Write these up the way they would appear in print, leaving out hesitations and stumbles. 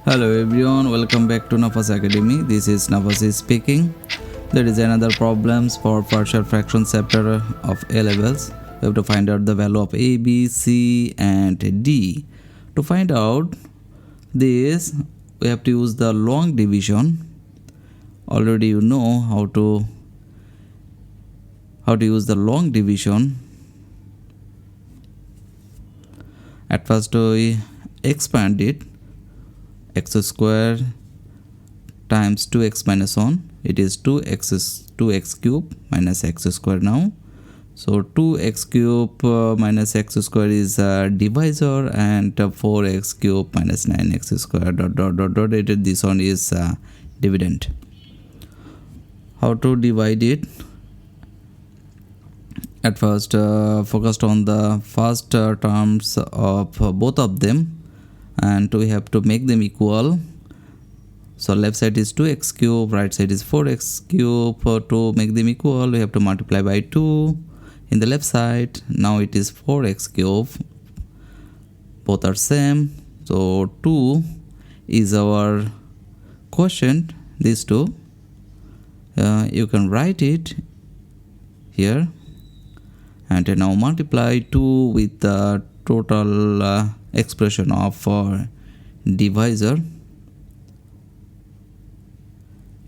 Hello everyone, welcome back to Nafas Academy. This is Nafas speaking. There is another problems for partial fraction chapter of A levels. We have to find out the value of A, B, C and D. To find out this, we have to use the long division. Already you know how to use the long division. At first we expand it. X square times 2x minus 1, it is 2x cube minus x square now. So 2x cube minus x square is a divisor, and 4x cube minus 9x square dot. This one is dividend. How to divide it? At first focused on the first terms of both of them, and we have to make them equal. So left side is 2x cube, right side is 4x cube. To make them equal, we have to multiply by 2 in the left side. Now it is 4x cube, both are same, so 2 is our quotient. These two you can write it here, and now multiply 2 with the total expression of divisor.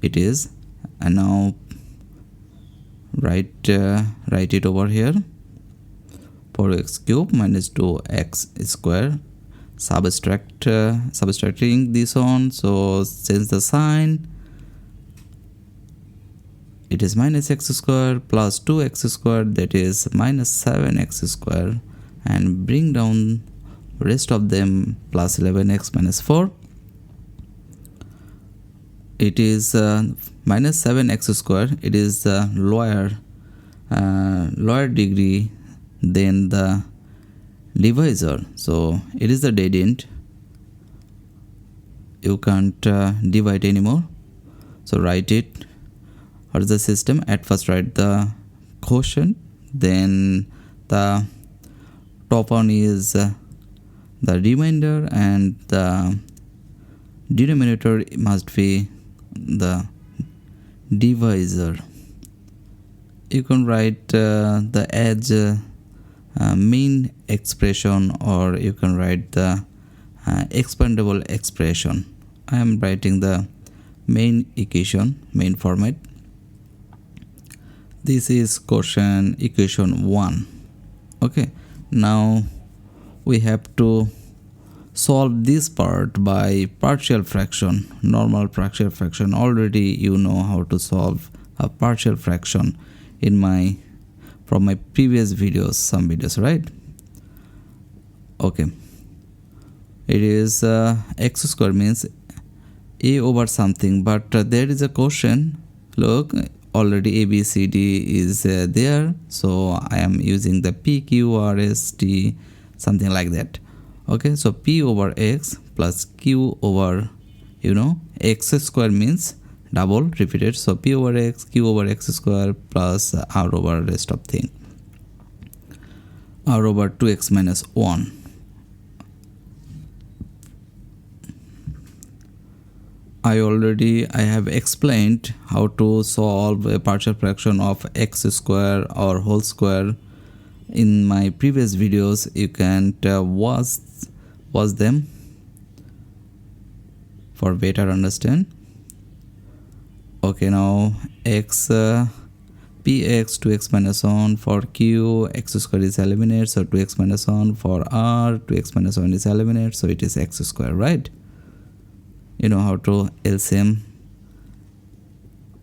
It is, and now write it over here. 4x cube minus 2x square. Subtracting this one, so change the sign. It is minus x square plus 2x square, that is minus 7x square, and bring down rest of them plus 11x minus 4. It is minus 7x square. It is lower degree than the divisor, so it is the dead end. You can't divide anymore, so write it. What is the system? At first write the quotient, then the top one is the remainder, and the denominator must be the divisor. You can write the as main expression, or you can write the expandable expression. I am writing the main equation, main format. This is equation 1. Okay, now we have to solve this part by partial fraction, normal partial fraction. Already you know how to solve a partial fraction from my previous videos, some videos, right? Okay, it is x square means a over something, but there is a question. Look, already a b c d is there, so I am using the p q r s t, something like that. Okay, so p over x plus q over x square means double repeated, so p over x, q over x square plus r over rest of thing, r over 2x minus 1. I have explained how to solve a partial fraction of x square or whole square in my previous videos. You can watch them for better understand. Okay, now x px 2x minus 1 for q, x square is eliminated, so 2x minus 1 for r, 2x minus 1 is eliminated, so it is x square, right? You know how to LCM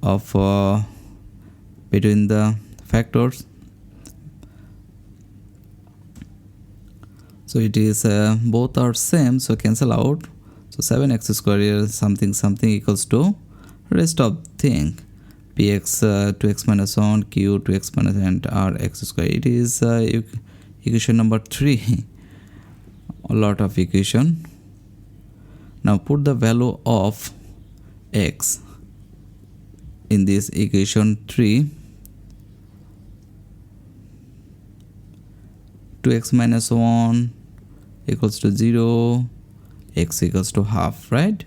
of between the factors. So it is both are same, so cancel out. So 7x square is something equals to rest of thing, px 2x minus 1, q 2x minus, and r x square. It is equation number 3. A lot of equation. Now put the value of x in this equation 3. 2x minus 1 equals to 0, x equals to half, right?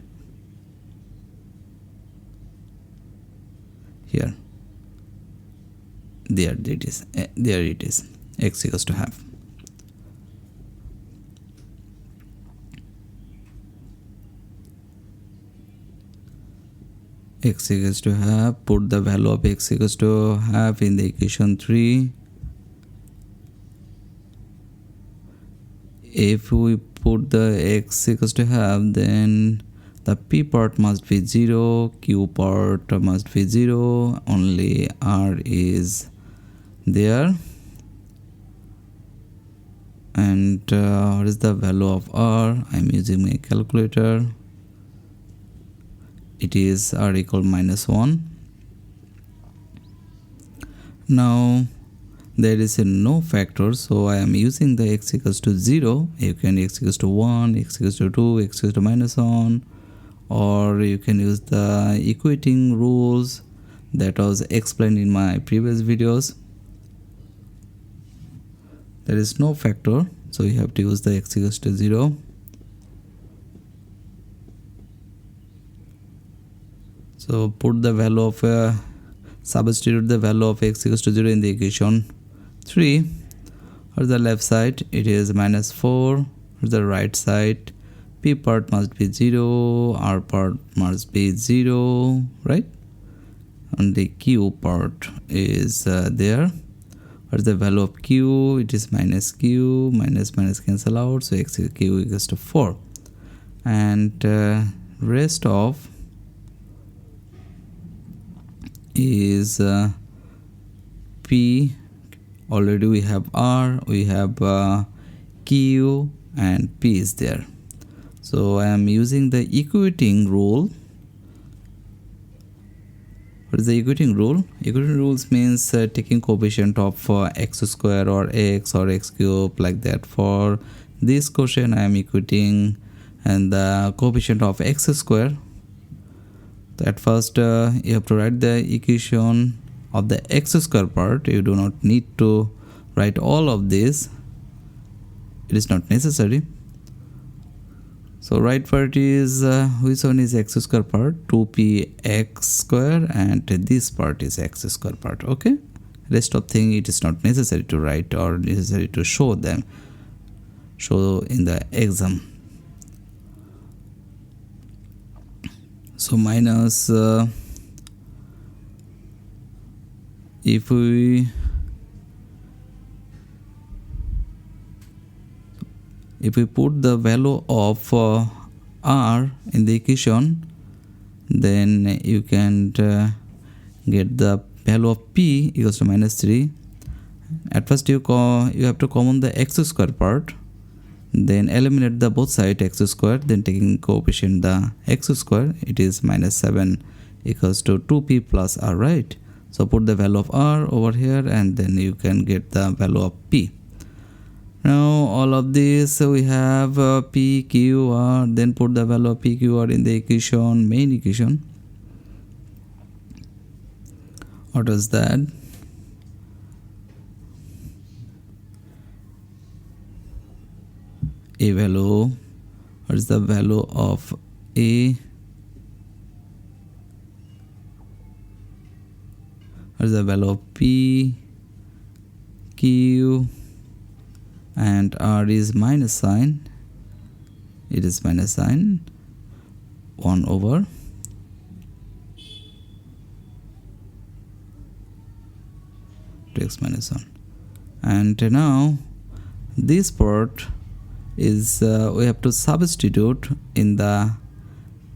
Here, there it is, x equals to half. X equals to half, put the value of x equals to half in the equation 3. If we put the x equals to half, then the p part must be 0, q part must be 0, only r is there. And what is the value of r? I'm using my calculator. It is r equal -1. Now there is a no factor, so I am using the x equals to 0. You can x equals to 1, x equals to 2, x equals to -1, or you can use the equating rules that was explained in my previous videos. There is no factor, so you have to use the x equals to 0. So put the value of substitute the value of x equals to 0 in the equation 3. On the left side it is -4. On the right side, p part must be 0, r part must be 0, right? And the q part is there. What is the value of q? It is -q, minus cancel out, so q equals to 4. And rest of is p. Already we have r, we have q, and p is there. So I am using the equating rule. What is the equating rule? Equating rules means taking coefficient of x square or x cube, like that. For this question I am equating and the coefficient of x square. At first you have to write the equation of the x square part. You do not need to write all of this, it is not necessary. So right part is which one is x square part? 2px square, and this part is x square part. Okay, rest of thing it is not necessary to write or necessary to show in the exam. So minus if we put the value of r in the equation, then you can get the value of p equals to -3. At first you have to common the x square part, then eliminate the both side x square, then taking coefficient the x square, it is -7 equals to 2p plus r, right? So put the value of r over here and then you can get the value of p. Now all of this we have p, q, r, then put the value of p, q, r in the equation, main equation. What is that? A value. What is the value of a? What is the value of p, q, and r is minus sign. It is minus sign 1 over 2x minus 1. And now this part is we have to substitute in the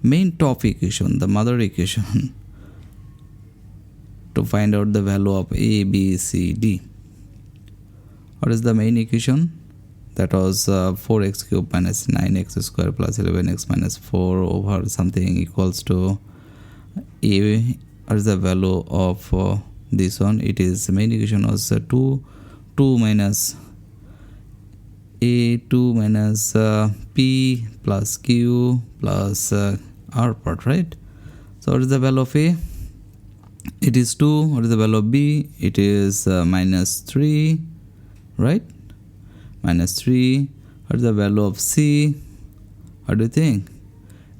main top equation, the mother equation, to find out the value of a, b, c, d. What is the main equation? That was 4x cube minus 9x square plus 11x minus 4 over something equals to a. What is the value of this one? It is main equation was 2 minus a, 2 minus p plus q plus r part, right? So what is the value of a? It is 2. What is the value of b? It is -3, right? -3. What is the value of c? What do you think?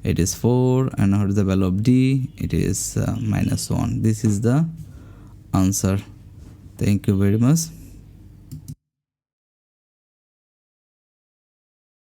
It is 4, and what is the value of D? It is -1. This is the answer. Thank you very much.